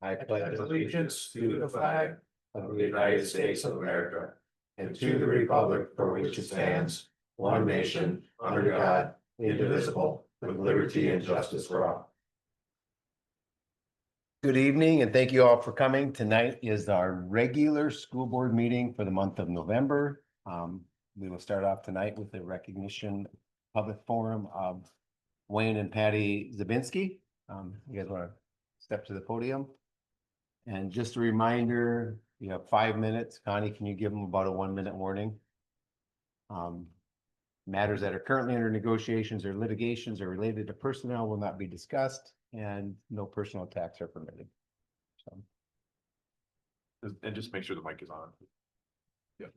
I pledge allegiance to the flag of the United States of America and to the republic for which it stands, one nation, under God, indivisible, with liberty and justice for all. Good evening, and thank you all for coming. Tonight is our regular school board meeting for the month of November. We will start off tonight with the recognition public forum of Wayne and Patty Zabinski. You guys want to step to the podium? And just a reminder, you have 5 minutes. Connie, can you give them about a 1 minute warning? Matters that are currently under negotiations or litigations or related to personnel will not be discussed, and no personal attacks are permitted. So. And just make sure the mic is on. Yeah.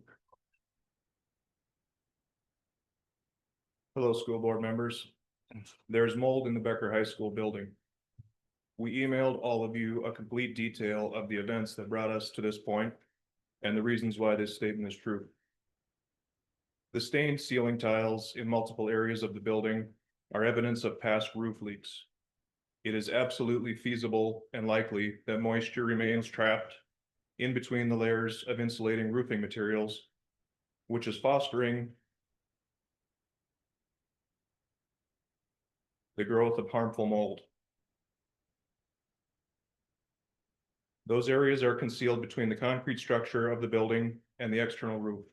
Hello, school board members. There's mold in the Becker High School building. We emailed all of you a complete detail of the events that brought us to this point and the reasons why this statement is true. The stained ceiling tiles in multiple areas of the building are evidence of past roof leaks. It is absolutely feasible and likely that moisture remains trapped in between the layers of insulating roofing materials, which is fostering the growth of harmful mold. Those areas are concealed between the concrete structure of the building and the external roof.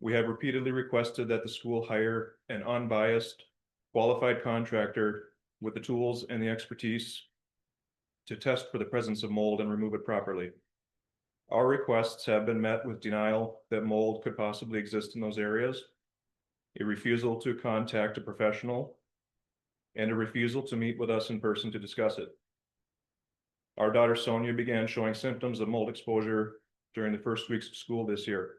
We have repeatedly requested that the school hire an unbiased, qualified contractor with the tools and the expertise to test for the presence of mold and remove it properly. Our requests have been met with denial that mold could possibly exist in those areas, a refusal to contact a professional, and a refusal to meet with us in person to discuss it. Our daughter Sonia began showing symptoms of mold exposure during the first weeks of school this year.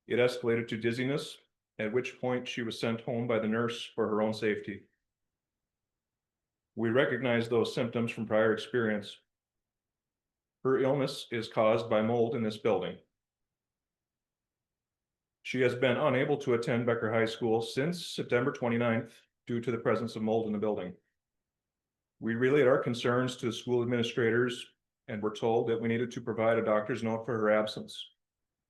It escalated to dizziness, at which point she was sent home by the nurse for her own safety. We recognize those symptoms from prior experience. Her illness is caused by mold in this building. She has been unable to attend Becker High School since September 29th due to the presence of mold in the building. We relayed our concerns to the school administrators and were told that we needed to provide a doctor's note for her absence.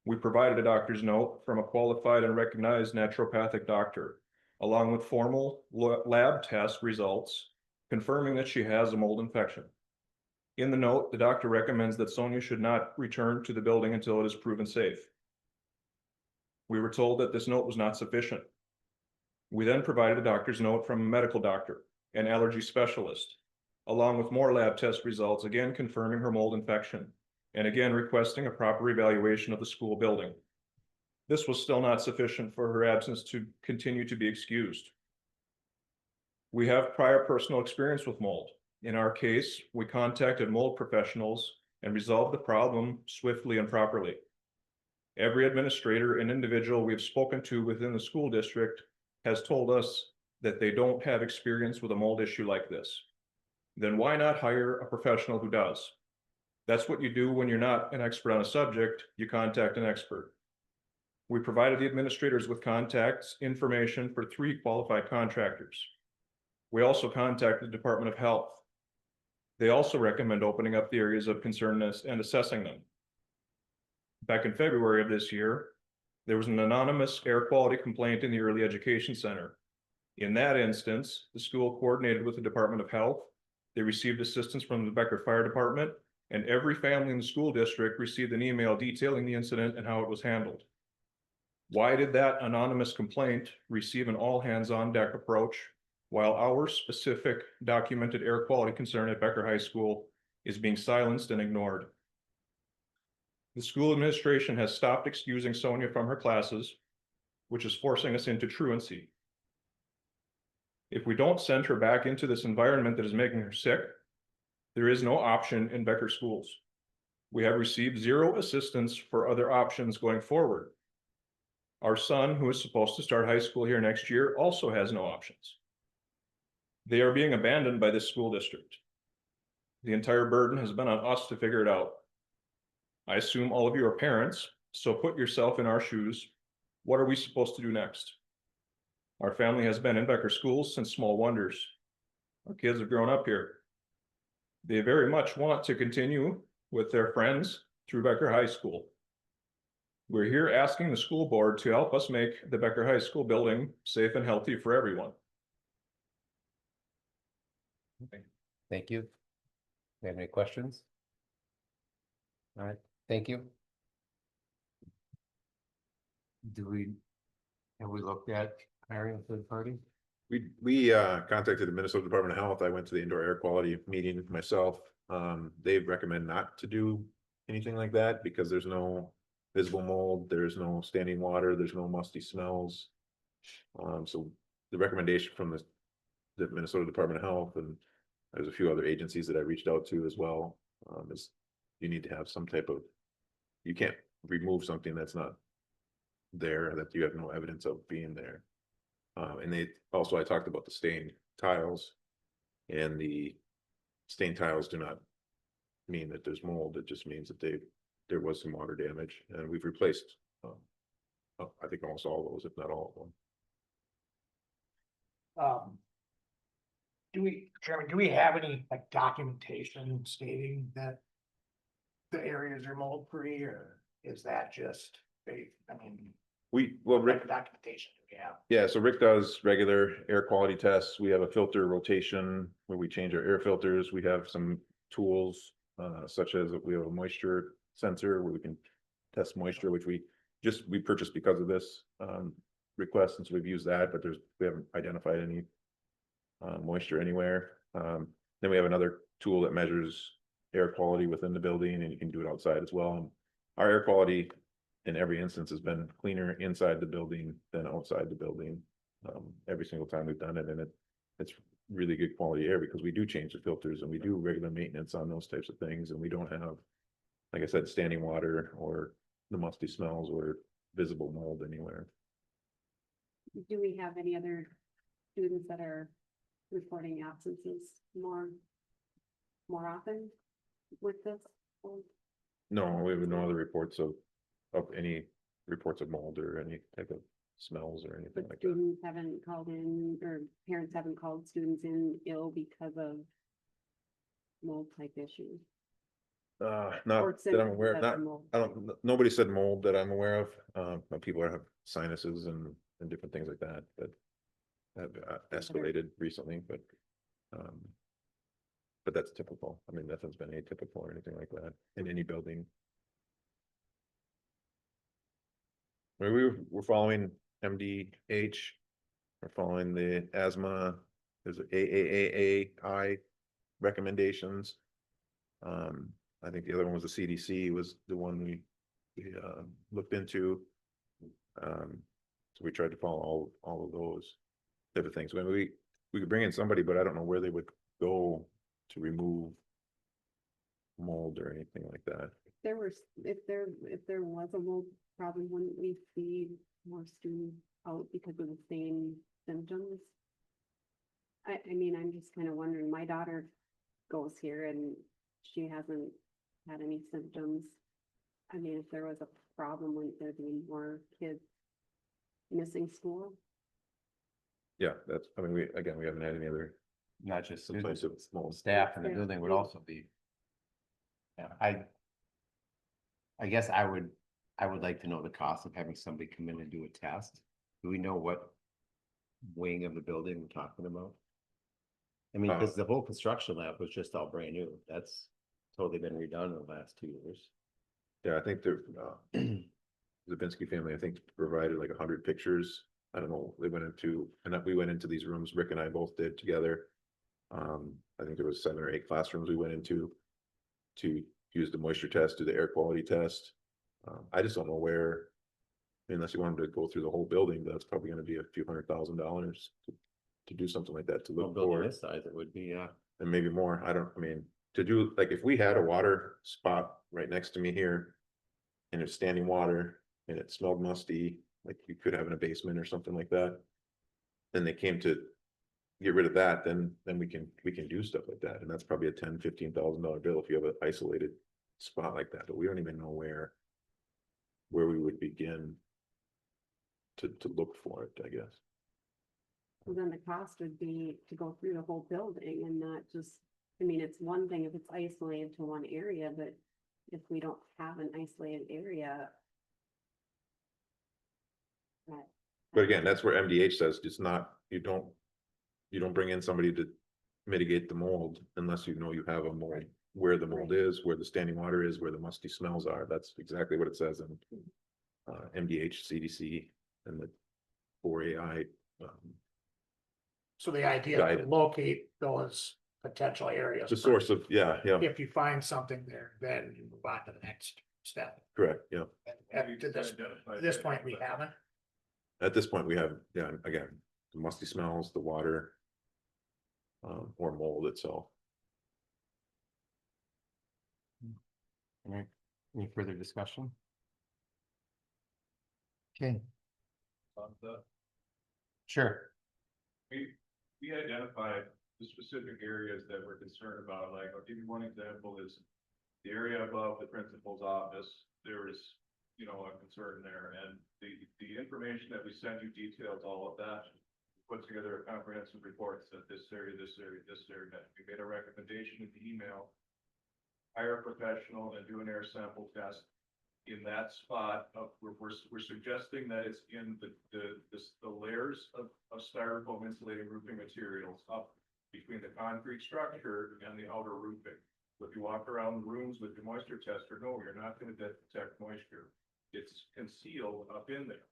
We provided a doctor's note from a qualified and recognized naturopathic doctor, along with formal lab test results confirming that she has a mold infection. In the note, the doctor recommends that Sonia should not return to the building until it is proven safe. We were told that this note was not sufficient. We then provided a doctor's note from a medical doctor, an allergy specialist, along with more lab test results, again confirming her mold infection, and again requesting a proper evaluation of the school building. This was still not sufficient for her absence to continue to be excused. We have prior personal experience with mold. In our case, we contacted mold professionals and resolved the problem swiftly and properly. Every administrator and individual we've spoken to within the school district has told us that they don't have experience with a mold issue like this. Then why not hire a professional who does? That's what you do when you're not an expert on a subject, you contact an expert. We provided the administrators with contacts information for 3 qualified contractors. We also contacted the Department of Health. They also recommend opening up the areas of concern and assessing them. Back in February of this year, there was an anonymous air quality complaint in the Early Education Center. In that instance, the school coordinated with the Department of Health. They received assistance from the Becker Fire Department, and every family in the school district received an email detailing the incident and how it was handled. Why did that anonymous complaint receive an all-hands-on-deck approach, while our specific documented air quality concern at Becker High School is being silenced and ignored? The school administration has stopped excusing Sonia from her classes, which is forcing us into truancy. If we don't send her back into this environment that is making her sick, there is no option in Becker schools. We have received 0 assistance for other options going forward. Our son, who is supposed to start high school here next year, also has no options. They are being abandoned by this school district. The entire burden has been on us to figure it out. I assume all of you are parents, so put yourself in our shoes. What are we supposed to do next? Our family has been in Becker schools since small wonders. Our kids have grown up here. they very much want to continue with their friends through Becker High School. We're here asking the school board to help us make the Becker High School building safe and healthy for everyone. Thank you. Do you have any questions? All right, thank you. Have we looked at hiring a third party? We contacted the Minnesota Department of Health. I went to the indoor air quality meeting myself. They recommend not to do anything like that because there's no visible mold, there's no standing water, there's no musty smells. So the recommendation from the Minnesota Department of Health, and there's a few other agencies that I reached out to as well, is you need to have some type of, you can't remove something that's not there, that you have no evidence of being there. And they also, I talked about the stained tiles, and the stained tiles do not mean that there's mold. It just means that there was some water damage, and we've replaced, I think almost all of those, if not all of them. Chairman, do we have any like documentation stating that the areas are mold free, or is that just, Rick, what documentation do we have? yeah, so Rick does regular air quality tests. We have a filter rotation where we change our air filters. We have some tools, such as we have a moisture sensor where we can test moisture, which we purchased because of this request, and so we've used that, but we haven't identified any moisture anywhere. Then we have another tool that measures air quality within the building, and you can do it outside as well. And our air quality in every instance has been cleaner inside the building than outside the building. Every single time we've done it, and it's really good quality air because we do change the filters and we do regular maintenance on those types of things, and we don't have, like I said, standing water or the musty smells or visible mold anywhere. Do we have any other students that are reporting absences more often with this? No, we have no other reports of any reports of mold or any type of smells or anything But like that. students haven't called in, or parents haven't called students in ill because of mold type issues? Not Or that I'm aware of, symptoms of mold. nobody said mold that I'm aware of. But people have sinuses and different things like that have escalated recently, but that's typical. I mean, nothing's been atypical or anything like that in any building. We're following MDH, we're following the asthma, there's AAAI recommendations. I think the other one was the CDC was the one we looked into. So we tried to follow all of those type of things. When we could bring in somebody, but I don't know where they would go to remove mold or anything like that. If there was a mold problem, wouldn't we see more students out because of the same symptoms? I mean, I'm just kind of wondering, my daughter goes here and she hasn't had any symptoms. I mean, if there was a problem, wouldn't there be more kids missing school? Yeah, I mean, we haven't had any other. Not just Some types students, of mold. staff in the Yeah. building would also be. Yeah, I guess I would like to know the cost of having somebody come in and do a test. Do we know what wing of the building we're talking about? I mean, because the whole construction lab was just all brand new. That's totally been redone in the last 2 years. Yeah, I think the Zabinski family, I think, provided like 100 pictures. I don't know, we went into these rooms, Rick and I both did together. I think there was 7 or 8 classrooms we went into to use the moisture test, do the air quality test. I just don't know where, unless you wanted to go through the whole building, that's probably gonna be a few $100,000 to do something like that, to Well, look building for, this size, it would be, yeah. and maybe more. I mean, to do, like, if we had a water spot right next to me here and it's standing water and it smelled musty, like you could have in a basement or something like that. Then they came to get rid of that, then we can do stuff like that. And that's probably a $10,000-15,000 bill if you have an isolated spot like that, but we don't even know where we would begin to look for it, I guess. Well, then the cost would be to go through the whole building and not just I mean, it's one thing if it's isolated to one area, but if we don't have an isolated area. that- But again, that's where MDH says it's not, you don't bring in somebody to mitigate the mold unless you know you have a mold, where the mold is, where the standing water is, where the musty smells are. That's exactly what it says in MDH, CDC, and the 4AI. So the idea to Guidance. locate those potential areas. The source of, yeah, If you find something there, then you move on to the next step. correct, yeah. And to this point, we haven't. At this point, we have, yeah, again, the musty smells, the water. Or mold itself. Any further discussion? Okay, sure. We identified the specific areas that we're concerned about, like, I'll give you one example is the area above the principal's office, there is, you know, a concern there, and the information that we send you details all of that. Put together a comprehensive report that this area, this area, this area, we made a recommendation in the email. Hire a professional and do an air sample test in that spot of, we're suggesting that it's in the layers of styrofoam insulating roofing materials up between the concrete structure and the outer roofing. So if you walk around the rooms with your moisture tester, no, you're not gonna detect moisture. It's concealed up in there.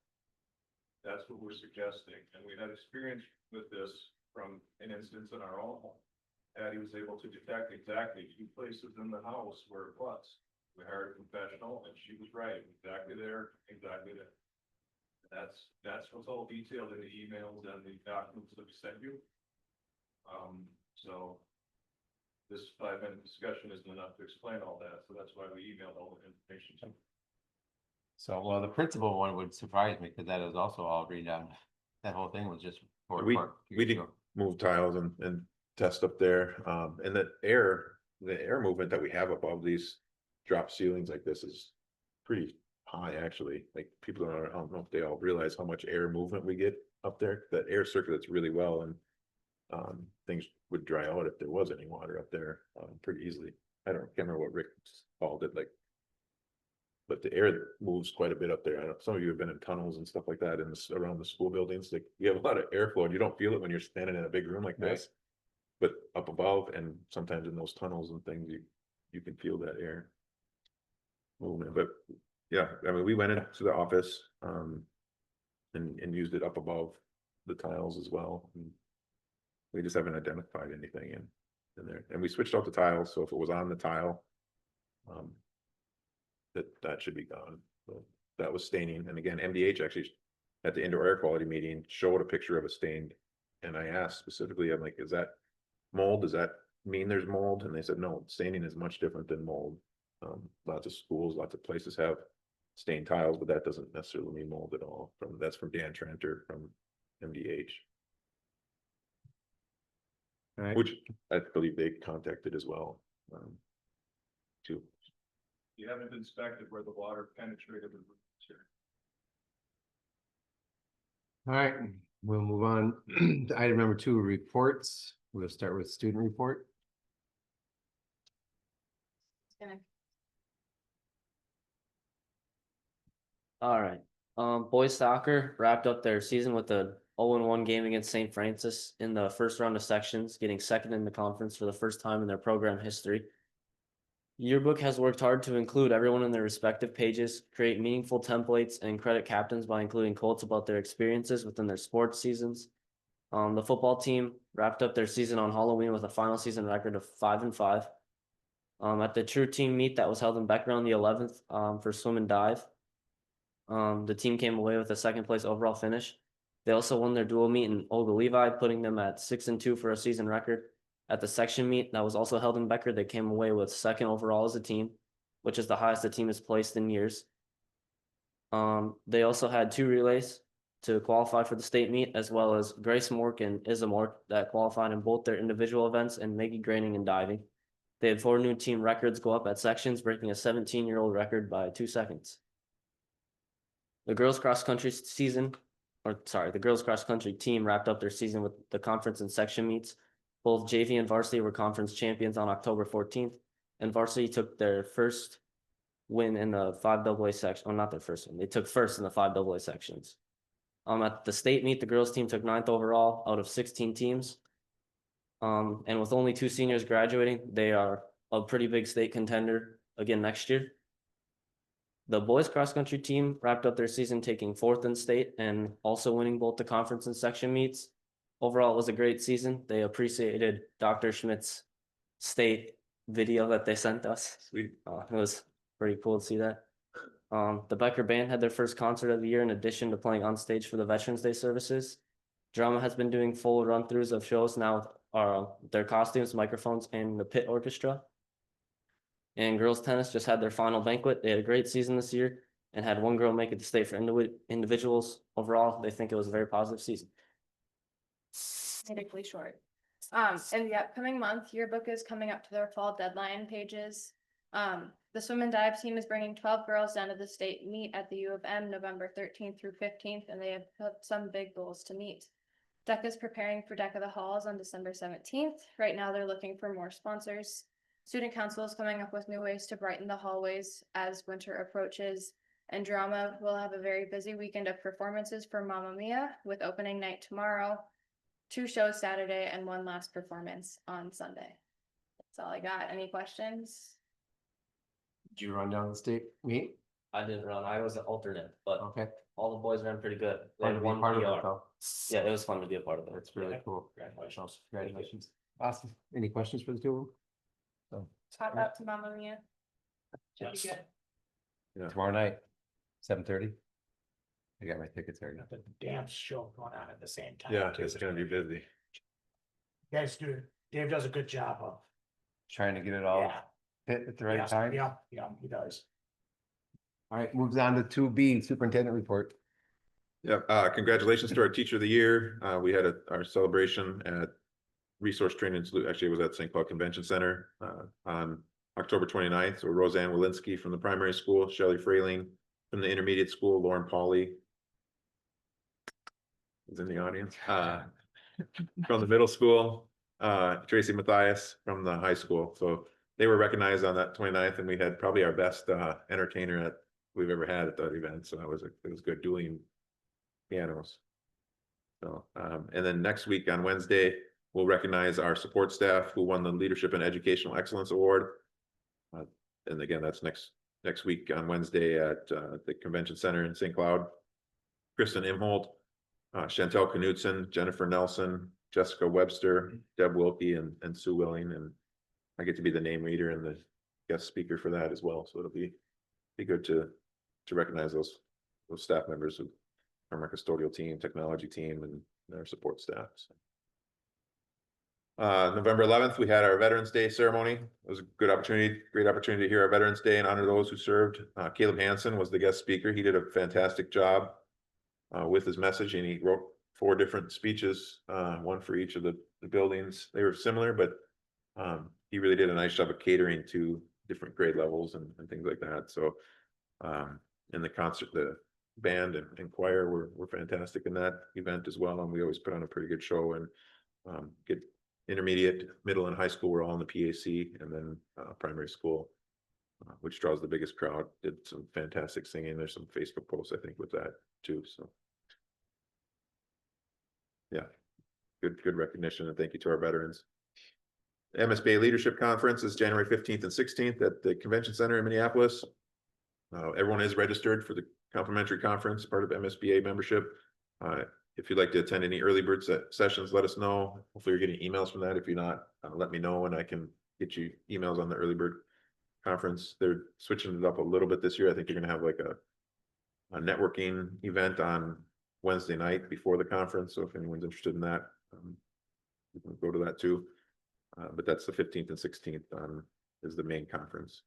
That's what we're suggesting, and we had experience with this from an instance in our own home. Patty was able to detect exactly 2 places in the house where it was. We hired a professional and she was right, exactly there, exactly there. That's what's all detailed in the emails and the documents that we sent you. So this 5-minute discussion isn't enough to explain all that, so that's why we emailed all the information to you. So, well, the principal one would surprise me because that is also all redone. That whole thing was just. We did move tiles and test up there, and the air movement that we have above these drop ceilings like this is pretty high, actually. Like, people don't, I don't know if they all realize how much air movement we get up there. That air circulates really well, and things would dry out if there was any water up there pretty easily. Can't remember what Rick called it, like. But the air moves quite a bit up there. I know some of you have been in tunnels and stuff like that around the school buildings. Like, you have a lot of airflow and you don't feel it when you're standing in a big room like this. But up above and sometimes in those tunnels and things, you can feel that air movement. But yeah, I mean, we went into the office and used it up above the tiles as well. And we just haven't identified anything in there. And we switched out the tiles, so if it was on the tile, that should be gone. So that was staining. And again, MDH actually at the indoor air quality meeting showed a picture of a stain. And I asked specifically, I'm like, is that mold? Does that mean there's mold? And they said, no, staining is much different than mold. Lots of schools, lots of places have stained tiles, but that doesn't necessarily mean mold at all. That's from Dan Tranter from MDH. All right. Which I believe they contacted as well. Too. You haven't inspected where the water penetrated the roof material. All right, we'll move on to item number 2, reports. We'll start with student report. All right. Boys soccer wrapped up their season with a 0-1 game against St. Francis in the first round of sections, getting second in the conference for the first time in their program history. Yearbook has worked hard to include everyone in their respective pages, create meaningful templates, and credit captains by including quotes about their experiences within their sports seasons. The football team wrapped up their season on Halloween with a final season record of 5-5. At the true team meet that was held in Becker on the 11th for swim and dive, the team came away with a 2nd place overall finish. They also won their dual meet in Olga Levi, putting them at 6-2 for a season record. At the section meet that was also held in Becker, they came away with 2nd overall as a team, which is the highest the team has placed in years. They also had 2 relays to qualify for the state meet, as well as Grace Mork and Isa Mork that qualified in both their individual events and Maggie Graining and diving. They had 4 new team records go up at sections, breaking a 17-year-old record by 2 seconds. The girls cross country team wrapped up their season with the conference and section meets, Both JV and varsity were conference champions on October 14th, and varsity took their first win in the 5AA section, well, not their first one, they took first in the 5AA sections. At the state meet, the girls team took 9th overall out of 16 teams. And with only 2 seniors graduating, they are a pretty big state contender again next year. The boys cross country team wrapped up their season taking 4th in state and also winning both the conference and section meets. Overall, it was a great season. They appreciated Dr. Schmidt's state video that they sent us. Sweet. It was pretty cool to see that. The Becker Band had their first concert of the year in addition to playing on stage for the Veterans Day services. Drama has been doing full run-throughs of shows now, their costumes, microphones, and the pit orchestra. And girls tennis just had their final banquet. They had a great season this year and had 1 girl make it to state for individuals. Overall, they think it was a very positive season. Critically short. In the upcoming month, yearbook is coming up to their fall deadline pages. The swim and dive team is bringing 12 girls down to the state meet at the U of M November 13th through 15th, and they have put some big goals to meet. DECA is preparing for Deck of the Halls on December 17th. Right now, they're looking for more sponsors. Student Council is coming up with new ways to brighten the hallways as winter approaches. And drama will have a very busy weekend of performances for Mamma Mia with opening night tomorrow, 2 shows Saturday, and 1 last performance on Sunday. That's all I got. Any questions? Did you run down the state meet? I didn't run. I was an alternate, but Okay. all the boys ran pretty good. They Fun had to be 1 part of it, PR. though. Yeah, it was fun to be a part of it. That's really cool. Congratulations. Congratulations. Awesome. Any questions for the 2 of them? So Shout out to Mamma Mia. Should be Yes. good. Yeah. tomorrow night, 7:30. I got my tickets already. Got the dance show going on at the same time. Yeah, too. it's gonna be busy. Guys do, Dave does a good job of. Trying to get it all Yeah. hit at the right Yeah, time. Yeah, he does. All right, moves on to 2B, superintendent report. Yeah, congratulations to our teacher of the year. We had our celebration at Resource Training Salute. Actually, it was at St. Cloud Convention Center on October 29th. So Roseanne Walensky from the primary school, Shelley Frayling from the intermediate school, Lauren Pauley is in the audience. From the middle school, Tracy Matthias from the high school. So they were recognized on that 29th, and we had probably our best entertainer we've ever had at that event. So it was good, dueling pianos. So, and then next week on Wednesday, we'll recognize our support staff who won the Leadership and Educational Excellence Award. And again, that's next week on Wednesday at the Convention Center in St. Cloud. Kristen Imholt, Chantel Knudsen, Jennifer Nelson, Jessica Webster, Deb Wilkie, and Sue Willing. And I get to be the name reader and the guest speaker for that as well. So it'll be good to recognize those staff members from our custodial team, technology team, and their support staff. So. November 11th, we had our Veterans Day ceremony. It was a great opportunity to hear our Veterans Day and honor those who served. Caleb Hansen was the guest speaker. He did a fantastic job with his message, and he wrote 4 different speeches, 1 for each of the buildings. They were similar, but he really did a nice job of catering to different grade levels and things like that. So in the concert, the band and choir were fantastic in that event as well. And we always put on a pretty good show, and get intermediate, middle, and high school were all in the PAC, and then primary school, which draws the biggest crowd, did some fantastic singing. There's some Facebook posts, I think, with that too. So yeah, good recognition, and thank you to our veterans. The MSBA Leadership Conference is January 15th and 16th at the Convention Center in Minneapolis. Everyone is registered for the complimentary conference, part of MSBA membership. If you'd like to attend any early bird sessions, let us know. Hopefully you're getting emails from that. If you're not, let me know and I can get you emails on the early bird conference. They're switching it up a little bit this year. I think you're gonna have like a networking event on Wednesday night before the conference. So if anyone's interested in that, you can go to that too. But that's the 15th and 16th is the main conference.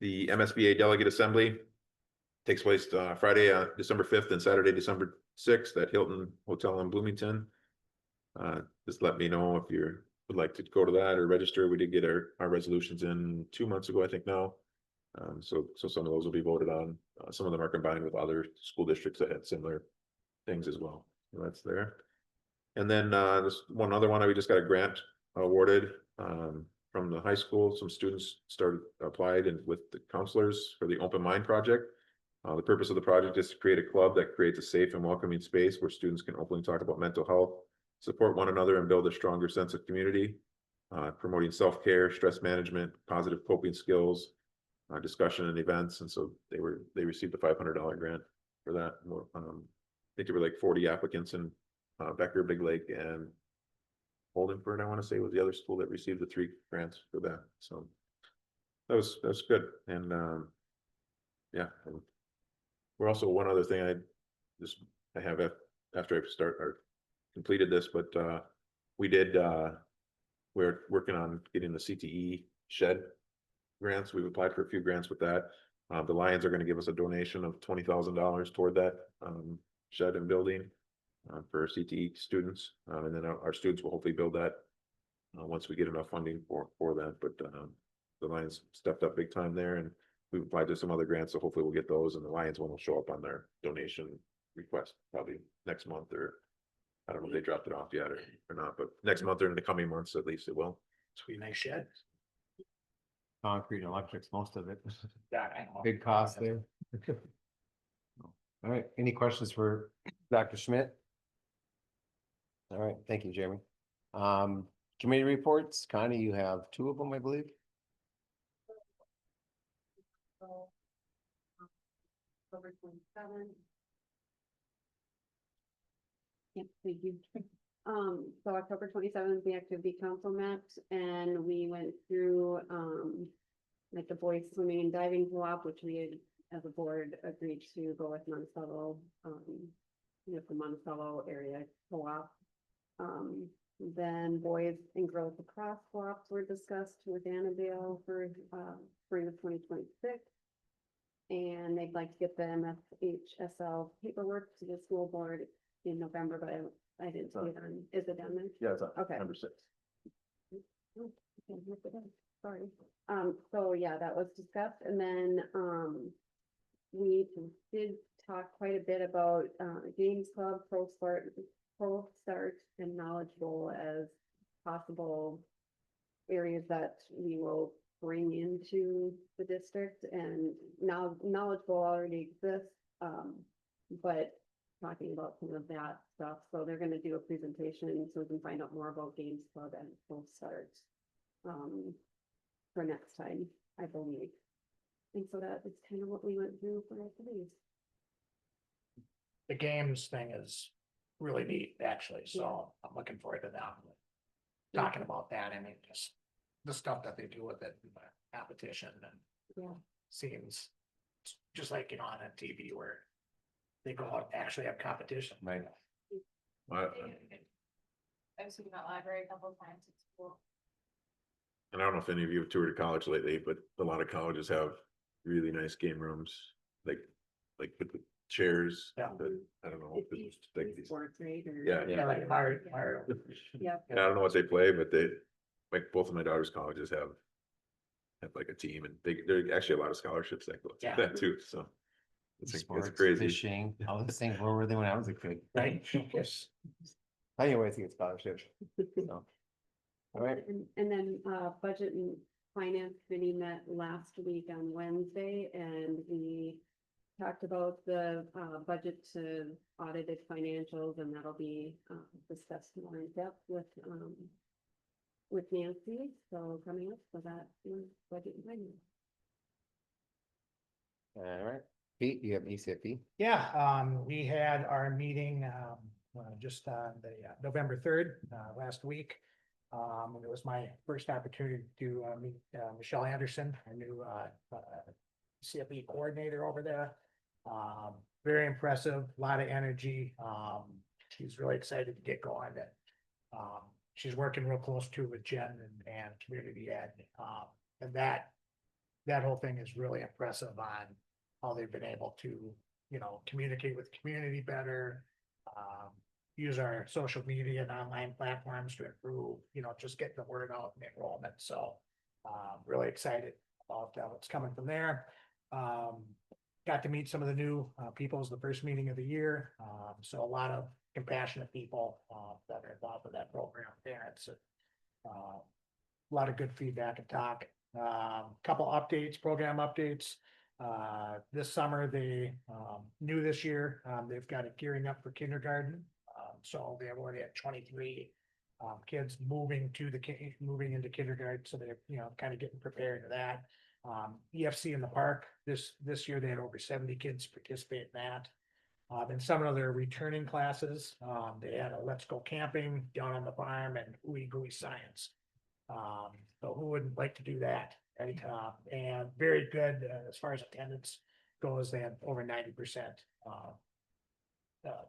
The MSBA Delegate Assembly takes place Friday, December 5th and Saturday, December 6th at Hilton Hotel in Bloomington. Just let me know if you would like to go to that or register. We did get our resolutions in 2 months ago, I think now. So some of those will be voted on. Some of them are combined with other school districts that had similar things as well. So that's there. And then this one other one, we just got a grant awarded from the high school. Some students applied and with the counselors for the Open Mind Project. The purpose of the project is to create a club that creates a safe and welcoming space where students can openly talk about mental health, support one another, and build a stronger sense of community. Promoting self-care, stress management, positive coping skills, discussion and events. And so they received a $500 grant for that. I think there were like 40 applicants in Becker, Big Lake, and Holdenford, I want to say, was the other school that received the 3 grants for that. So that was good. And yeah, and we're also, one other thing I have after I completed this, but we're working on getting the CTE shed grants. We've applied for a few grants with that. The Lions are going to give us a donation of $20,000 toward that shed and building for CTE students. And then our students will hopefully build that once we get enough funding for that. But the Lions stepped up big time there, and we've applied to some other grants, so hopefully we'll get those, and the Lions one will show up on their donation request probably next month, or I don't know if they dropped it off yet or not, but next month or in the coming months, at least it will. Sweet, nice shed. Concrete and electrics, most of it. That I know. Big cost there. All right, any questions for Dr. Schmidt? All right, thank you, Jeremy. Committee reports, Connie, you have 2 of them, I believe. October 27th. Yep, thank you. So October 27th, the activity council met, and we went through, like the boys swimming and diving co-op, which we had, as a board, agreed to go with Monticello, the Monticello area co-op. Then boys and girls lacrosse co-ops were discussed with Annabelle for, spring of 2026. And they'd like to get the MFHSL paperwork to the school board in November, but I didn't see it on, is it on there? Yeah, it's Okay. number 6. Oh, okay, yes, it is. Sorry. So yeah, that was discussed, and then, we did talk quite a bit about, Games Club, Pro Start, and Knowledge Bowl as possible areas that we will bring into the district. And now Knowledge Bowl already exists, but talking about some of that stuff. So they're gonna do a presentation so we can find out more about Games Club and Full Start for next time, I believe. And so that is kind of what we went through for our committees. The games thing is really neat, actually, so I'm looking forward to that. Talking about that, I mean, just the stuff that they do with it, and the competition, and Yeah. seems just like, on a TV where they go out and actually have competition. Right. I've seen that library a couple of times, it's cool. And I don't know if any of you have toured a college lately, but a lot of colleges have really nice game rooms, like with the chairs. Yeah. But I don't know. if it's like these- Sports, right? Or- Yeah, Yeah, like Mario. Yep. And I don't know what they play, but like both of my daughter's colleges have like a team, and there are actually a lot of scholarships that go to Yeah. that too, so. It's Sports, crazy. fishing, all those things, where were they when I was a kid? Right, yes. Anyways, to get scholarships. So. All right, And then, budget and finance committee met last week on Wednesday, and we talked about the, budget to audited financials, and that'll be, discussed more in depth with Nancy, so coming up for that, budget and finance. all right. Pete, you have ECFP? Yeah, we had our meeting, just on the November 3rd, last week. It was my first opportunity to meet Michelle Anderson, our new CFP coordinator over there. Very impressive, a lot of energy. She's really excited to get going. And she's working real close too with Jen and community ed. And that whole thing is really impressive on how they've been able to, communicate with the community better. Use our social media and online platforms to improve, just getting the word out and enrollment. So really excited about what's coming from there. got to meet some of the new people. It was the first meeting of the year. So a lot of compassionate people that are involved with that program, parents. A lot of good feedback and talk. Couple updates, program updates. This summer, they new this year, they've got it gearing up for kindergarten. So they have already had 23 kids moving into kindergarten. So they're, kind of getting prepared for that. EFC in the park, this year they had over 70 kids participate in that. And some of their returning classes, they had a Let's Go Camping down on the farm and Ooey Gooey Science. So who wouldn't like to do that, right? And very good as far as attendance goes. They had over 90%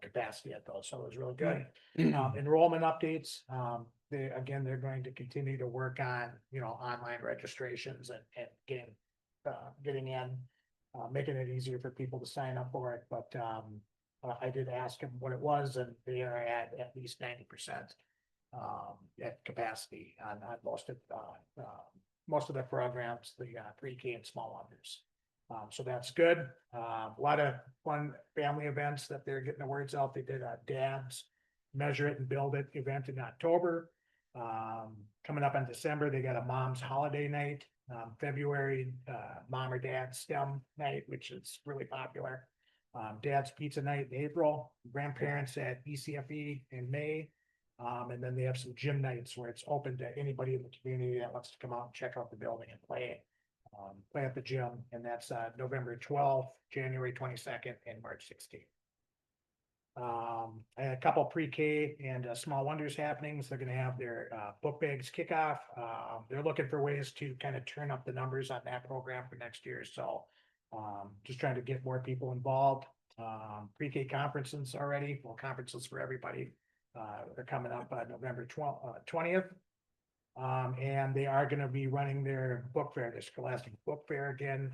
capacity at those, so it was really good. Enrollment updates, they're going to continue to work on, online registrations and getting in, making it easier for people to sign up for it, but I did ask them what it was, and they are at least 90% at capacity on most of the programs, the pre-K and small unders. So that's good. A lot of fun family events that they're getting the words out. They did a Dad's Measure It and Build It event in October. Coming up in December, they got a mom's holiday night. February, mom or dad STEM night, which is really popular. Dad's pizza night in April, grandparents at ECFE in May. And then they have some gym nights where it's open to anybody in the community that wants to come out and check out the building and play at the gym. And that's November 12th, January 22nd, and March 16th. I had a couple pre-K and small wonders happenings. They're going to have their book bags kickoff. They're looking for ways to kind of turn up the numbers on that program for next year. So just trying to get more people involved. Pre-K conferences already, well, conferences for everybody. They're coming up November 20th. And they are going to be running their book fair, their Scholastic Book Fair again,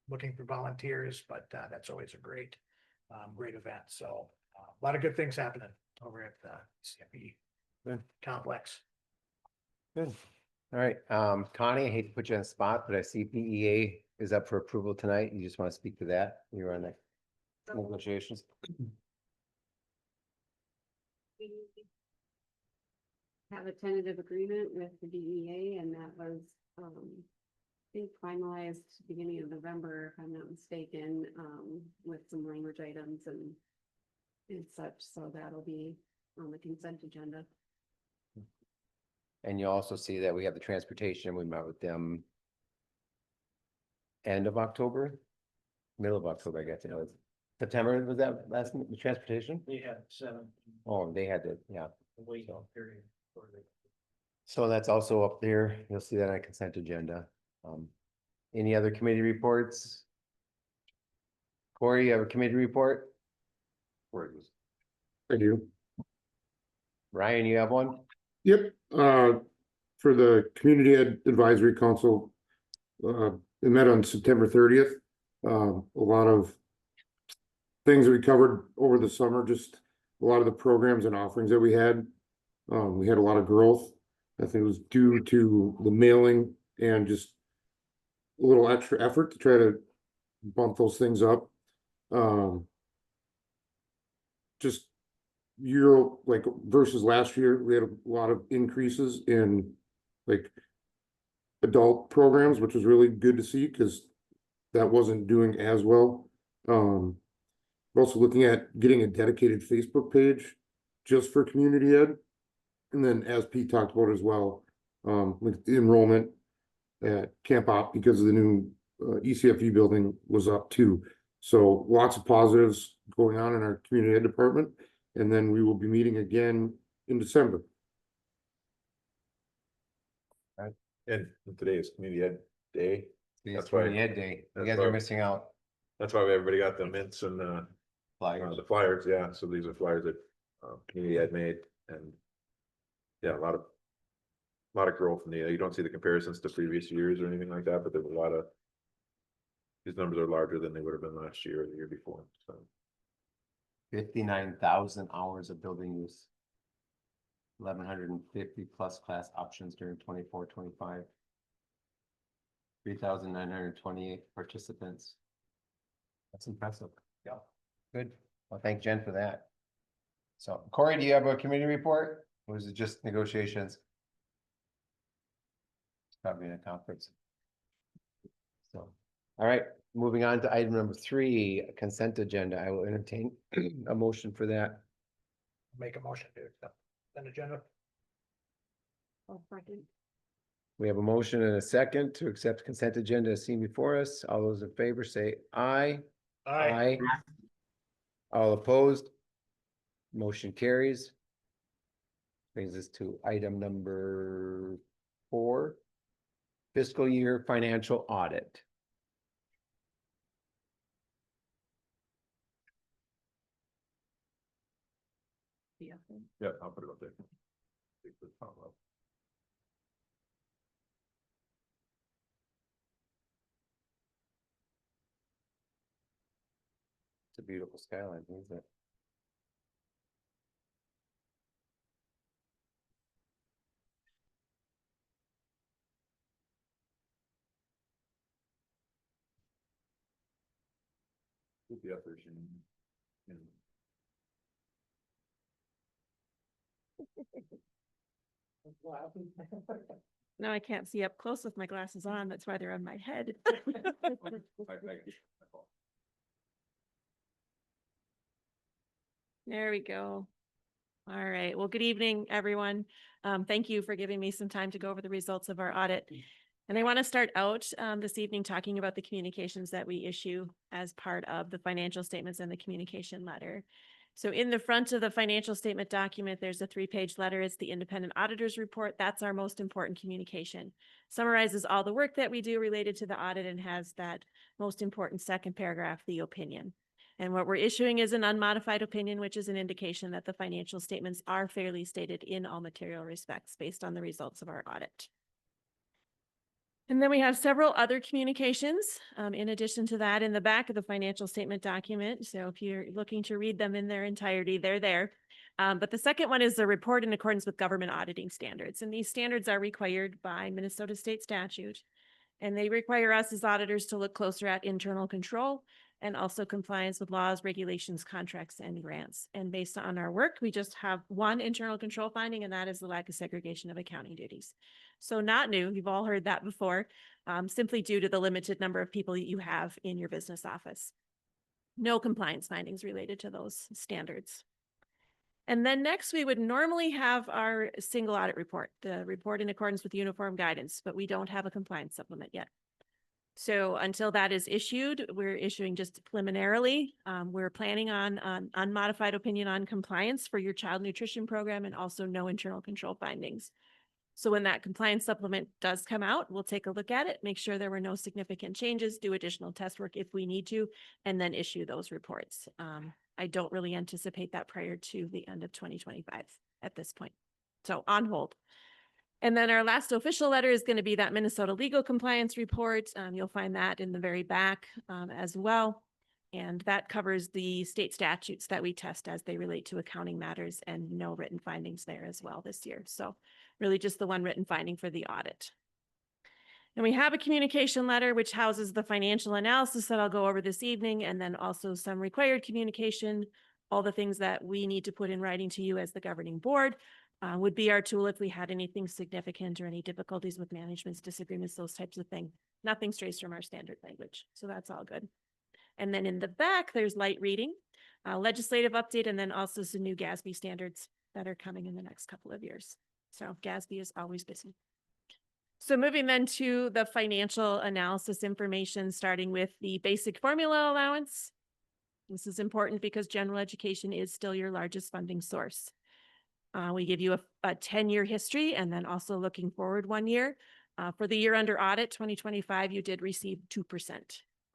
looking for volunteers, but that's always a great event. So a lot of good things happening over at the CFE complex. Good. All right, Connie, I hate to put you on the spot, but I see BEA is up for approval tonight. You just want to speak to that? You're on the negotiations. We have a tentative agreement with the DEA, and that was, I think finalized beginning of November, if I'm not mistaken, with some language items and such, so that'll be on the consent agenda. And you also see that we have the transportation. We met with them end of October, middle of October, I guess. September, was that last, the transportation? They had 7 Oh, they had to, yeah. wait period. So that's also up there. You'll see that on consent agenda. Any other committee reports? Corey, you have a committee report? I do. Ryan, you have one? Yep, for the Community Ed Advisory Council, they met on September 30th. A lot of things that we covered over the summer, just a lot of the programs and offerings that we had. We had a lot of growth. I think it was due to the mailing and just a little extra effort to try to bump those things up. Just like versus last year, we had a lot of increases in like adult programs, which was really good to see because that wasn't doing as well. We're also looking at getting a dedicated Facebook page just for community ed. And then as Pete talked about as well, with the enrollment at Camp Op because of the new ECFE building was up too. So lots of positives going on in our community ed department. And then we will be meeting again in December. And today is Community Ed Day. It's That's why- Community Ed Day. You that's guys why- are missing out. That's why everybody got the mints and Flyers. the flyers, yeah. So these are flyers that Community Ed made, and yeah, a lot of growth in the. You don't see the comparisons to previous years or anything like that, but there's a lot of. These numbers are larger than they would have been last year or the year before. So 59,000 hours of building use. 1,150 plus class options during 24-25. 3,928 participants. That's impressive. Yeah. Good. Well, thank Jen for that. So Corey, do you have a committee report? Or is it just negotiations? Probably in a conference. So, all right, moving on to item number 3, consent agenda. I will entertain a motion for that. Make a motion to accept an agenda. Oh, second. We have a motion and a second to accept consent agenda as seen before us. All those in favor say aye. Aye. All opposed? Motion carries. Brings us to item number 4. Fiscal year financial audit. Yeah. Yeah, I'll put it up there. It's a beautiful skyline, isn't it? The other version. No, I can't see up close with my glasses on. That's why they're on my head. There we go. All right. Well, good evening, everyone. Thank you for giving me some time to go over the results of our audit. And I want to start out this evening talking about the communications that we issue as part of the financial statements and the communication letter. So in the front of the financial statement document, there's a 3-page letter. It's the independent auditor's report. That's our most important communication. Summarizes all the work that we do related to the audit and has that most important second paragraph, the opinion. And what we're issuing is an unmodified opinion, which is an indication that the financial statements are fairly stated in all material respects based on the results of our audit. And then we have several other communications in addition to that in the back of the financial statement document. So if you're looking to read them in their entirety, they're there. But the second one is the report in accordance with government auditing standards. And these standards are required by Minnesota state statute. And they require us as auditors to look closer at internal control and also compliance with laws, regulations, contracts, and grants. And based on our work, we just have one internal control finding, and that is the lack of segregation of accounting duties. So not new, you've all heard that before, simply due to the limited number of people you have in your business office. No compliance findings related to those standards. And then next, we would normally have our single audit report, the report in accordance with uniform guidance, but we don't have a compliance supplement yet. So until that is issued, we're issuing just preliminarily. We're planning on an unmodified opinion on compliance for your child nutrition program and also no internal control findings. So when that compliance supplement does come out, we'll take a look at it, make sure there were no significant changes, do additional test work if we need to, and then issue those reports. I don't really anticipate that prior to the end of 2025 at this point. So on hold. And then our last official letter is going to be that Minnesota legal compliance report. You'll find that in the very back as well. And that covers the state statutes that we test as they relate to accounting matters, and no written findings there as well this year. So really just the one written finding for the audit. And we have a communication letter which houses the financial analysis that I'll go over this evening, and then also some required communication, all the things that we need to put in writing to you as the governing board. Would be our tool if we had anything significant or any difficulties with management's disagreements, those types of things. Nothing strays from our standard language. So that's all good. And then in the back, there's light reading, legislative update, and then also some new GASB standards that are coming in the next couple of years. So GASB is always busy. So moving then to the financial analysis information, starting with the basic formula allowance. This is important because general education is still your largest funding source. We give you a 10-year history and then also looking forward 1 year. For the year under audit, 2025, you did receive 2%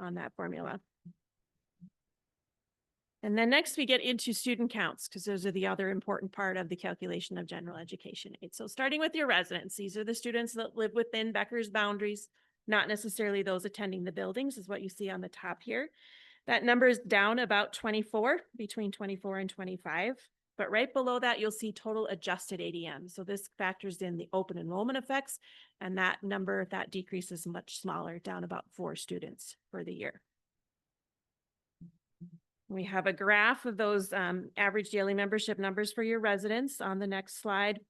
on that formula. And then next we get into student counts, because those are the other important part of the calculation of general education aid. So starting with your residents, these are the students that live within Becker's boundaries, not necessarily those attending the buildings, is what you see on the top here. That number is down about 24, between 24 and 25. But right below that, you'll see total adjusted ADM. So this factors in the open enrollment effects, and that number, that decrease is much smaller, down about 4 students for the year. We have a graph of those average daily membership numbers for your residents on the next slide.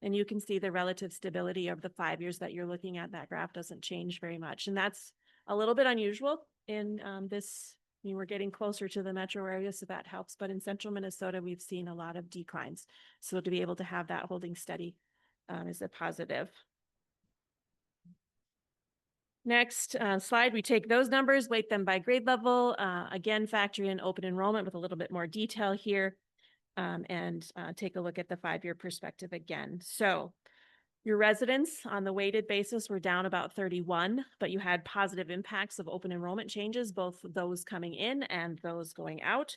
And you can see the relative stability of the 5 years that you're looking at. That graph doesn't change very much. And that's a little bit unusual in this. I mean, we're getting closer to the metro area, so that helps. But in central Minnesota, we've seen a lot of declines. So to be able to have that holding steady is a positive. Next slide, we take those numbers, weight them by grade level, again, factor in open enrollment with a little bit more detail here, and take a look at the 5-year perspective again. So your residents on the weighted basis were down about 31, but you had positive impacts of open enrollment changes, both those coming in and those going out.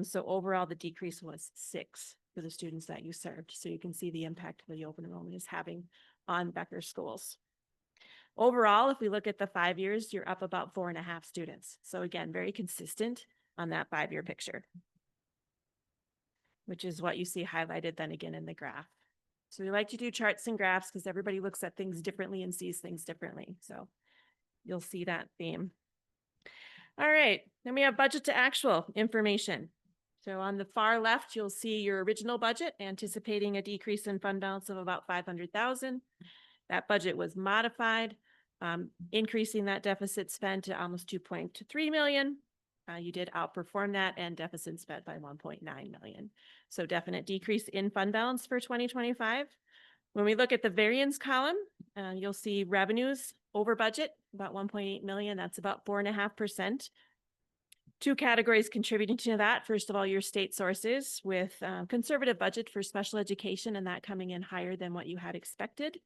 So overall, the decrease was 6 for the students that you served. So you can see the impact that the open enrollment is having on Becker schools. Overall, if we look at the 5 years, you're up about 4.5 students. So again, very consistent on that 5-year picture, which is what you see highlighted then again in the graph. So we like to do charts and graphs because everybody looks at things differently and sees things differently. So you'll see that theme. All right, then we have budget to actual information. So on the far left, you'll see your original budget anticipating a decrease in fund balance of about 500,000. That budget was modified, increasing that deficit spend to almost 2.3 million. You did outperform that and deficit spent by 1.9 million. So definite decrease in fund balance for 2025. When we look at the variance column, you'll see revenues over budget, about 1.8 million. That's about 4.5%. 2 categories contributing to that. First of all, your state sources with conservative budget for special education and that coming in higher than what you had expected.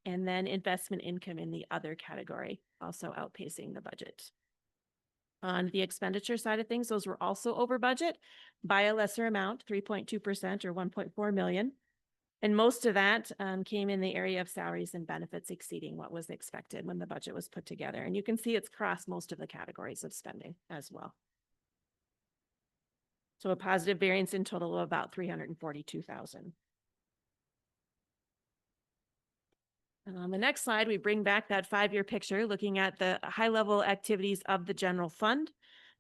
And then investment income in the other category, also outpacing the budget. On the expenditure side of things, those were also over budget by a lesser amount, 3.2% or 1.4 million. And most of that came in the area of salaries and benefits exceeding what was expected when the budget was put together. And you can see it's across most of the categories of spending as well. So a positive variance in total of about 342,000. And on the next slide, we bring back that 5-year picture looking at the high-level activities of the general fund.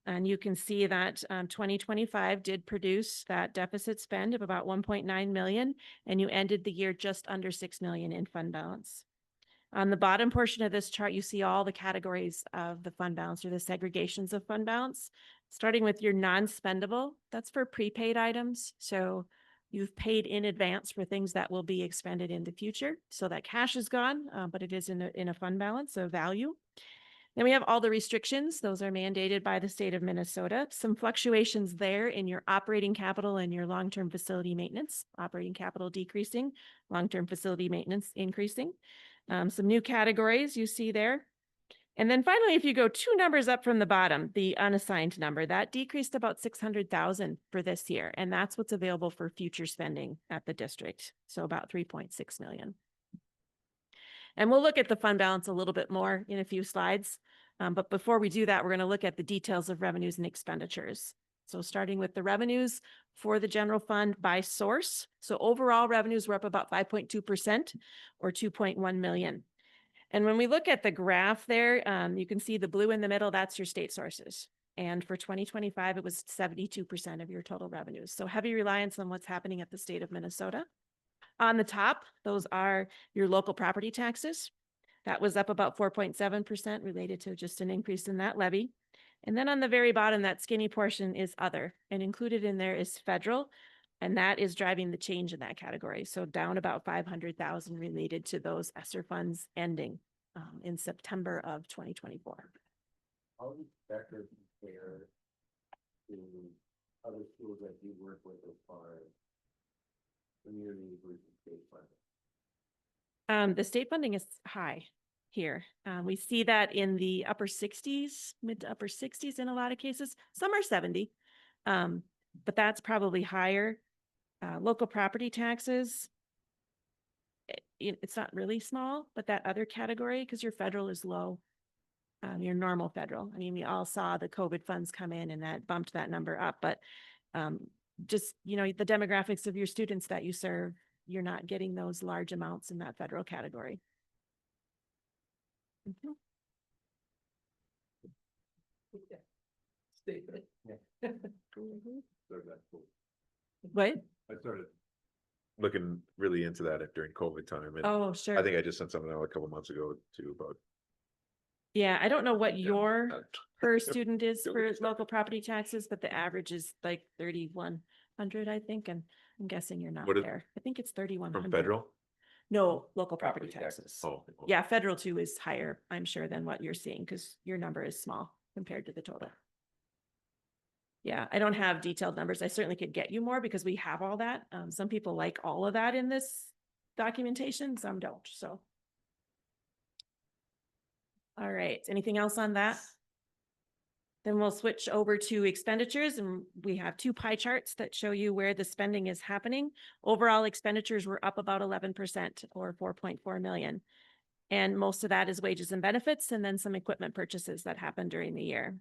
And you can see that 2025 did produce that deficit spend of about 1.9 million, and you ended the year just under 6 million in fund balance. On the bottom portion of this chart, you see all the categories of the fund balance or the segregations of fund balance, starting with your non-spendable. That's for prepaid items. So you've paid in advance for things that will be expended in the future. So that cash is gone, but it is in a fund balance of value. Then we have all the restrictions. Those are mandated by the state of Minnesota. Some fluctuations there in your operating capital and your long-term facility maintenance. Operating capital decreasing, long-term facility maintenance increasing. Some new categories you see there. And then finally, if you go 2 numbers up from the bottom, the unassigned number, that decreased about 600,000 for this year. And that's what's available for future spending at the district. So about 3.6 million. And we'll look at the fund balance a little bit more in a few slides. But before we do that, we're going to look at the details of revenues and expenditures. So starting with the revenues for the general fund by source. So overall revenues were up about 5.2% or 2.1 million. And when we look at the graph there, you can see the blue in the middle, that's your state sources. And for 2025, it was 72% of your total revenues. So heavy reliance on what's happening at the state of Minnesota. On the top, those are your local property taxes. That was up about 4.7% related to just an increase in that levy. And then on the very bottom, that skinny portion is other, and included in there is federal. And that is driving the change in that category. So down about 500,000 related to those ESSER funds ending in September of 2024. How does Becker compare to other schools that you work with as far as community versus state funding? The state funding is high here. We see that in the upper 60s, mid to upper 60s in a lot of cases. Some are 70, but that's probably higher. Local property taxes, it's not really small, but that other category, because your federal is low, your normal federal. I mean, we all saw the COVID funds come in and that bumped that number up, but just, you know, the demographics of your students that you serve, you're not getting those large amounts in that federal category. What? I started looking really into that during COVID time, and Oh, sure. I think I just sent something out a couple months ago too about. Yeah, I don't know what your uh, per student is Don't for get started. local property taxes, but the average is like 3,100, I think, and I'm guessing you're not What is- there. I think it's 3,100. From federal? No, local property taxes. Oh. Yeah, federal too is higher, I'm sure, than what you're seeing, because your number is small compared to the total. Yeah, I don't have detailed numbers. I certainly could get you more because we have all that. Some people like all of that in this documentation, some don't, so. All right, anything else on that? Then we'll switch over to expenditures, and we have two pie charts that show you where the spending is happening. Overall expenditures were up about 11% or 4.4 million. And most of that is wages and benefits, and then some equipment purchases that happened during the year.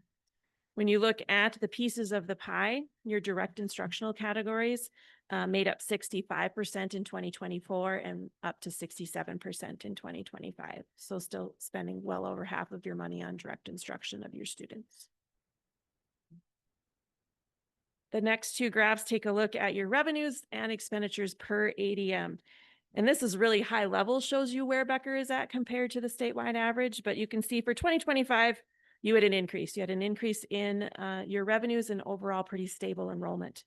When you look at the pieces of the pie, your direct instructional categories made up 65% in 2024 and up to 67% in 2025. So still spending well over half of your money on direct instruction of your students. The next two graphs take a look at your revenues and expenditures per ADM. And this is really high level, shows you where Becker is at compared to the statewide average. But you can see for 2025, you had an increase. You had an increase in your revenues and overall pretty stable enrollment.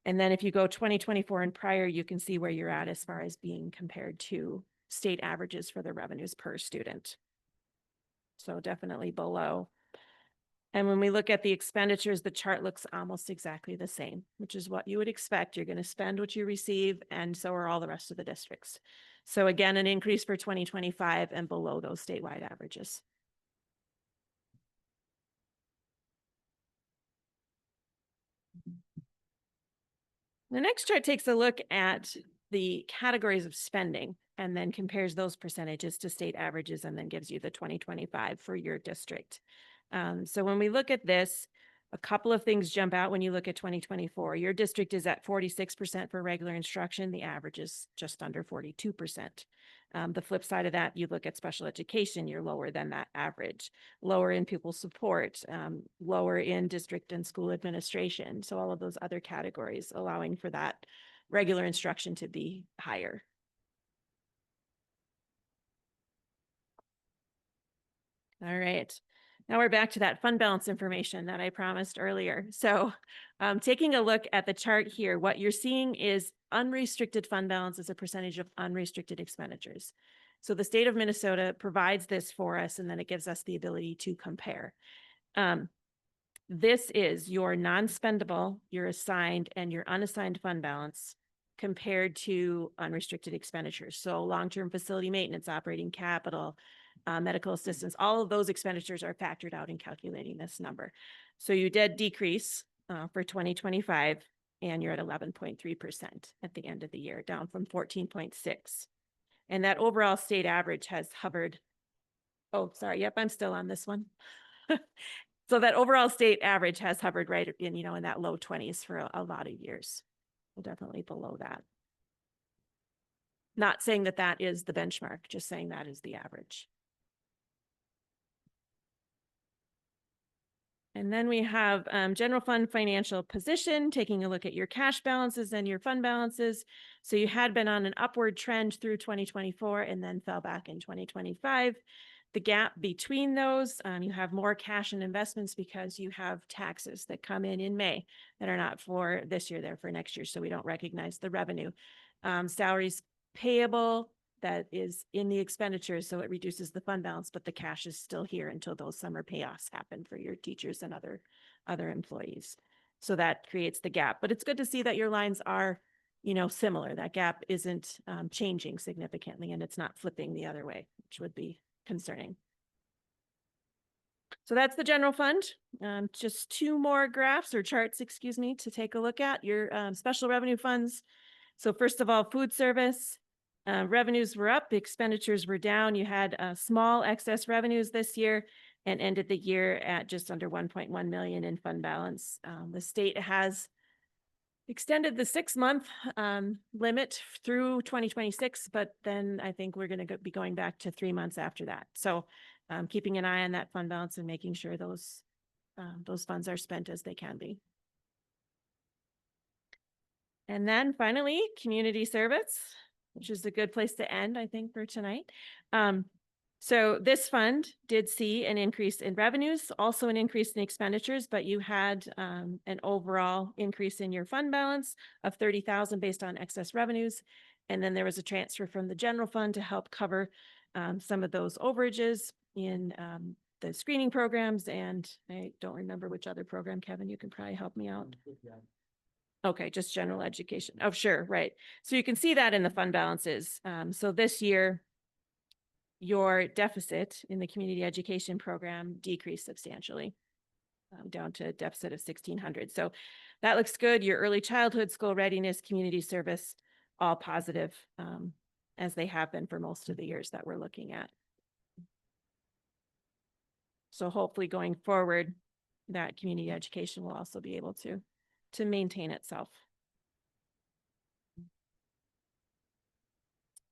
And then if you go 2024 and prior, you can see where you're at as far as being compared to state averages for the revenues per student. So definitely below. And when we look at the expenditures, the chart looks almost exactly the same, which is what you would expect. You're going to spend what you receive, and so are all the rest of the districts. So again, an increase for 2025 and below those statewide averages. The next chart takes a look at the categories of spending and then compares those percentages to state averages and then gives you the 2025 for your district. So when we look at this, a couple of things jump out when you look at 2024. Your district is at 46% for regular instruction. The average is just under 42%. The flip side of that, you look at special education, you're lower than that average, lower in pupil support, lower in district and school administration. So all of those other categories allowing for that regular instruction to be higher. All right. Now we're back to that fund balance information that I promised earlier. So taking a look at the chart here, what you're seeing is unrestricted fund balance as a percentage of unrestricted expenditures. So the state of Minnesota provides this for us, and then it gives us the ability to compare. This is your non-spendable, your assigned, and your unassigned fund balance compared to unrestricted expenditures. So long-term facility maintenance, operating capital, medical assistance, all of those expenditures are factored out in calculating this number. So you did decrease for 2025, and you're at 11.3% at the end of the year, down from 14.6. And that overall state average has hovered. Oh, sorry. Yep, I'm still on this one. So that overall state average has hovered right in, in that low 20s for a lot of years. Well, definitely below that. Not saying that that is the benchmark, just saying that is the average. And then we have general fund financial position, taking a look at your cash balances and your fund balances. So you had been on an upward trend through 2024 and then fell back in 2025. The gap between those, you have more cash and investments because you have taxes that come in May that are not for this year, they're for next year. So we don't recognize the revenue. Salaries payable, that is in the expenditures, so it reduces the fund balance, but the cash is still here until those summer payoffs happen for your teachers and other employees. So that creates the gap, but it's good to see that your lines are, similar. That gap isn't changing significantly, and it's not flipping the other way, which would be concerning. So that's the general fund. Just two more graphs or charts, excuse me, to take a look at your special revenue funds. So first of all, food service. Revenues were up, expenditures were down. You had small excess revenues this year and ended the year at just under 1.1 million in fund balance. The state has extended the 6-month limit through 2026, but then I think we're going to be going back to 3 months after that. So keeping an eye on that fund balance and making sure those those funds are spent as they can be. And then finally, community service, which is a good place to end, I think, for tonight. So this fund did see an increase in revenues, also an increase in expenditures, but you had an overall increase in your fund balance of 30,000 based on excess revenues. And then there was a transfer from the general fund to help cover some of those overages in the screening programs. And I don't remember which other program, Kevin, you can probably help me out. Okay, just general education. Oh, sure, right. So you can see that in the fund balances. So this year, your deficit in the community education program decreased substantially, down to a deficit of 1,600. So that looks good. Your early childhood, school readiness, community service, all positive, as they have been for most of the years that we're looking at. So hopefully going forward, that community education will also be able to maintain itself.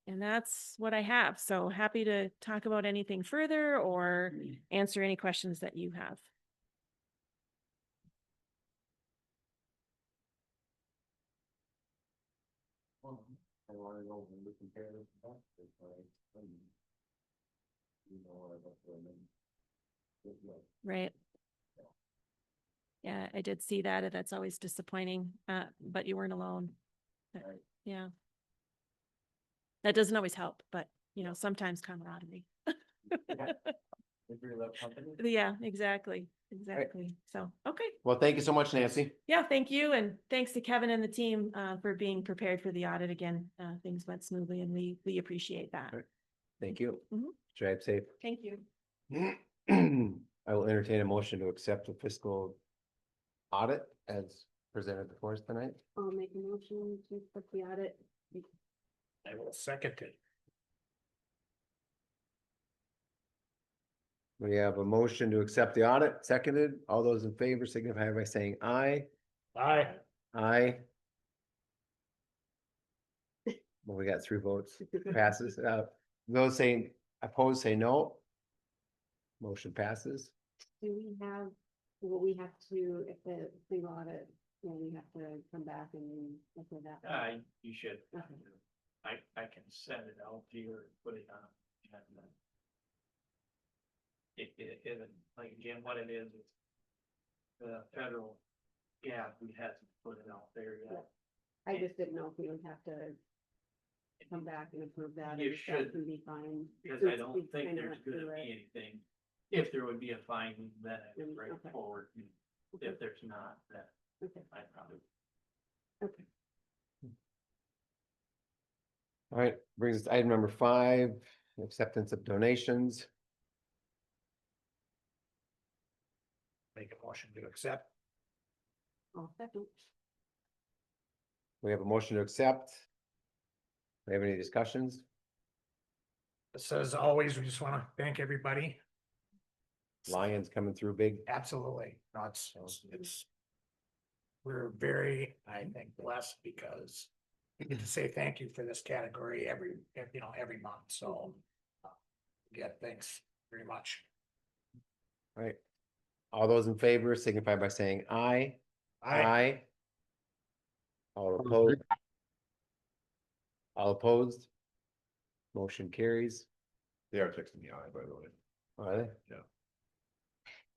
And that's what I have. So happy to talk about anything further or answer any questions that you have. Right. Yeah, I did see that. And that's always disappointing, but you weren't alone. Yeah. That doesn't always help, but you know, sometimes camaraderie. Yeah, exactly. Exactly. So, okay. Well, thank you so much, Nancy. Yeah, thank you. And thanks to Kevin and the team for being prepared for the audit again. Things went smoothly and we appreciate that. Right. Thank you. Mhm. Drive safe. Thank you. I will entertain a motion to accept the fiscal audit as presented before us tonight. I'll make a motion to accept the audit. I will second it. We have a motion to accept the audit, seconded. All those in favor signify by saying aye. Aye. Aye. Well, we got 3 votes. Passes. Those saying opposed, say no. Motion passes. Do we have, will we have to, if the single audit, will we have to come back and look at that? You should. Okay. I can send it out to you or put it on. And, it isn't, like, again, what it is the federal, we hasn't put it out there yet. I just didn't know if we would have to come back and approve that. You or if should, that can be fine. Because since I don't we think kinda there's went gonna through be it. anything. If there would be a finding, then I would bring it Okay. forward. Okay. If there's not, then Okay. I probably. Okay. All right, brings us to item number 5, acceptance of donations. Make a motion to accept. I'll second. We have a motion to accept. We have any discussions? So as always, we just want to thank everybody. Lions coming through big. Absolutely. No, it's. We're very, I think, blessed because we get to say thank you for this category every month. So. Yeah, thanks very much. All right. All those in favor signify by saying aye. Aye. All opposed? All opposed? Motion carries. They are texting me aye, by the way. Are they?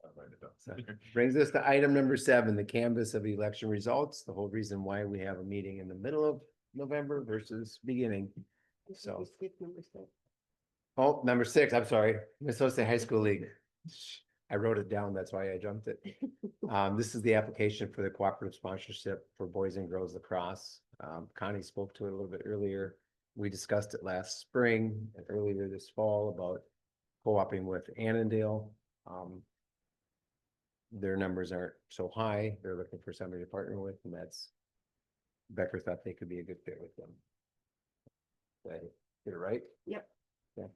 I'll write it down. So, brings us to item number 7, the canvas of election results, the whole reason why we have a meeting in the middle of November versus beginning. I think So- we skipped number 6. Oh, number 6, I'm sorry, Minnesota High School League. I wrote it down, that's why I jumped it. This is the application for the cooperative sponsorship for boys and girls lacrosse. Connie spoke to it a little bit earlier. We discussed it last spring and earlier this fall about co-oping with Annandale. Their numbers aren't so high. They're looking for somebody to partner with, and that's Becker thought they could be a good fit with them. Did I get it right? Yep. Yeah.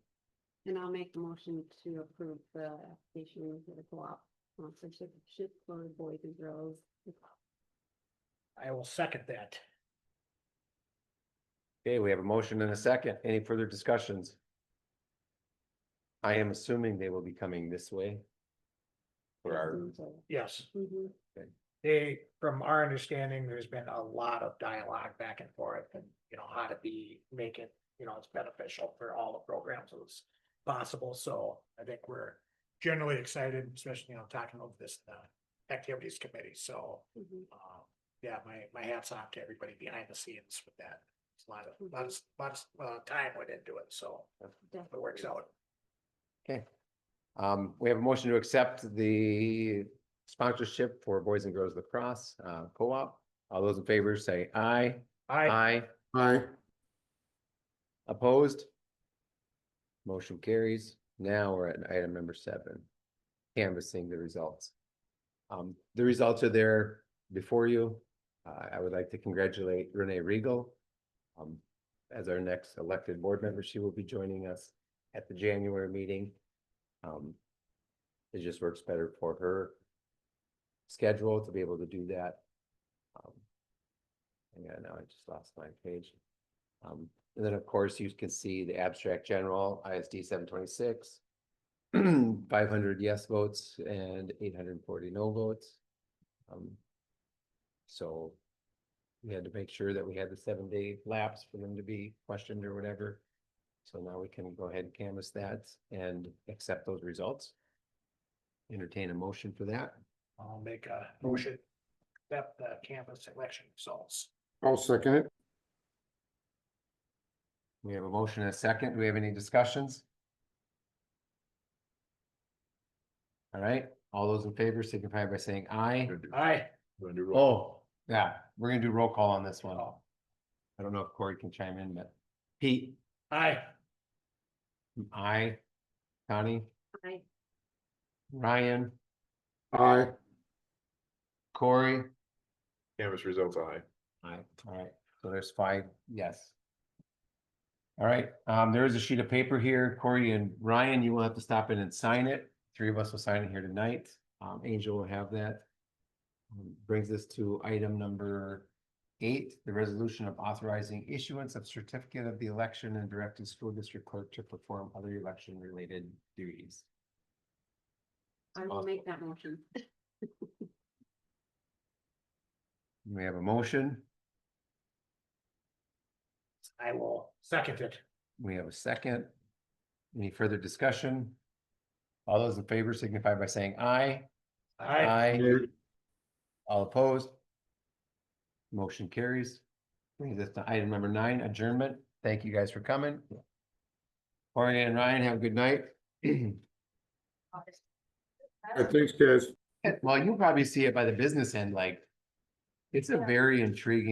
And I'll make the motion to approve the application for the co-op sponsorship for boys and girls. I will second that. Okay, we have a motion and a second. Any further discussions? I am assuming they will be coming this way. For our, Yes. Mhm. From our understanding, there's been a lot of dialogue back and forth and, how to make it, it's beneficial for all the programs as possible. So I think we're generally excited, especially, talking over this, activities committee. So, Mhm. yeah, my hat's off to everybody behind the scenes with that. It's a lot of time went into it, so it works out. Okay. We have a motion to accept the sponsorship for Boys and Girls Lacrosse, co-op. All those in favor say aye. Aye. Aye. Opposed? Motion carries. Now we're at item number 7. Canvassing the results. The results are there before you. I would like to congratulate Renee Regal. As our next elected board member, she will be joining us at the January meeting. It just works better for her schedule to be able to do that. Yeah, now I just lost my page. And then, of course, you can see the abstract general, ISD 726. 500 yes votes and 840 no votes. So we had to make sure that we had the 7-day lapse for them to be questioned or whatever. So now we can go ahead and canvass that and accept those results. Entertain a motion for that. I'll make a motion that the campus election results. I'll second it. We have a motion and a second. Do we have any discussions? All right, all those in favor signify by saying aye. Aye. Oh, yeah, we're gonna do roll call on this one. I don't know if Corey can chime in, but Pete, Aye. aye. Connie, Aye. Ryan, Aye. Corey. canvas results, aye. Aye. All right, so there's 5 yes. All right, there is a sheet of paper here. Corey and Ryan, you will have to stop in and sign it. 3 of us will sign it here tonight. Angel will have that. Brings us to item number 8, the resolution of authorizing issuance of certificate of the election and directing school district clerk to perform other election related duties. I will make that motion. We have a motion. I will second it. We have a second. Any further discussion? All those in favor signify by saying aye. Aye. All opposed? Motion carries. Brings us to item number 9, adjournment. Thank you guys for coming. Corey and Ryan, have a good night. Thanks, guys. Well, you'll probably see it by the business end, like, it's a very intriguing.